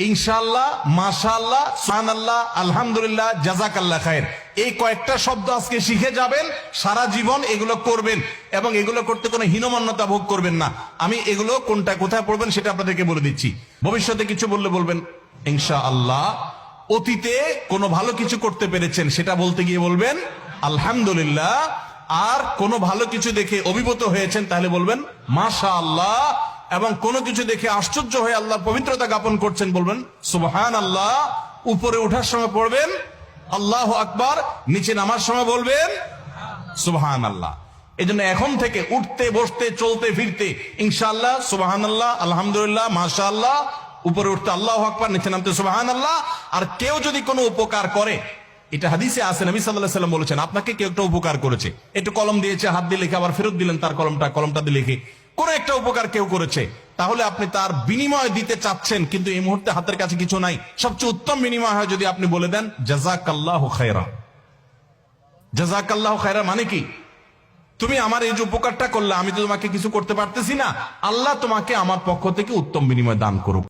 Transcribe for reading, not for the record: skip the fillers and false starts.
ইনশাআল্লাহ, মাশাআল্লাহ, সুবহানাল্লাহ, আলহামদুলিল্লাহ, জাযাকাল্লাহ খায়ের, এই কয়েকটা শব্দ আজকে শিখে যাবেন, সারা জীবন এগুলো করবেন এবং এগুলো করতে কোনো হীনমন্যতা ভোগ করবেন না। আমি এগুলো কোনটা কোথায় পড়বেন সেটা আপনাদেরকে বলে দিচ্ছি। ভবিষ্যতে কিছু বললে বলবেন ইনশাআল্লাহ। অতীতে কোনো ভালো কিছু করতে পেরেছেন সেটা বলতে গিয়ে বলবেন আলহামদুলিল্লাহ। আর কোনো ভালো কিছু দেখে অভিভূত হয়েছেন তাহলে বলবেন মাশাআল্লাহ। এবং কোনো কিছু দেখে আশ্চর্য হয়ে আল্লাহর পবিত্রতা জ্ঞাপন করছেন বলবেন সুবহানাল্লাহ। উপরে ওঠার সময় পড়বেন আল্লাহু আকবার, নিচে নামার সময় বলবেন সুবহানাল্লাহ। এজন্য এখন থেকে উঠতে বসতে চলতে ফিরতে ইনশাআল্লাহ, সুবহানাল্লাহ, আলহামদুলিল্লাহ, মাশাআল্লাহ, উপরে উঠতে আল্লাহু আকবার, নিচে নামতে সুবহানাল্লাহ। আর কেউ যদি কোনো উপকার করে, এটা হাদিসে আছে, নবী সাল্লাল্লাহু আলাইহি ওয়াসাল্লাম বলেছেন আপনাকে কেউ একটা উপকার করেছে, একটু কলম দিয়েছে, হাত দিয়ে লিখে আবার ফেরত দিলেন তার কলমটা দিয়ে লিখে, কোন একটা উপকার কেউ করেছে, তাহলে আপনি তার বিনিময় দিতে চাচ্ছেন কিন্তু এই মুহূর্তে হাতের কাছে কিছু নাই। সবচেয়ে উত্তম বিনিময় হয় যদি আপনি বলে দেন জাযাকাল্লাহু খায়রা। জাযাকাল্লাহু খায়রা মানে কি? তুমি আমার এই যে উপকারটা করলে, আমি তো তোমাকে কিছু করতে পারতেছি না, আল্লাহ তোমাকে আমার পক্ষ থেকে উত্তম বিনিময় দান করুক।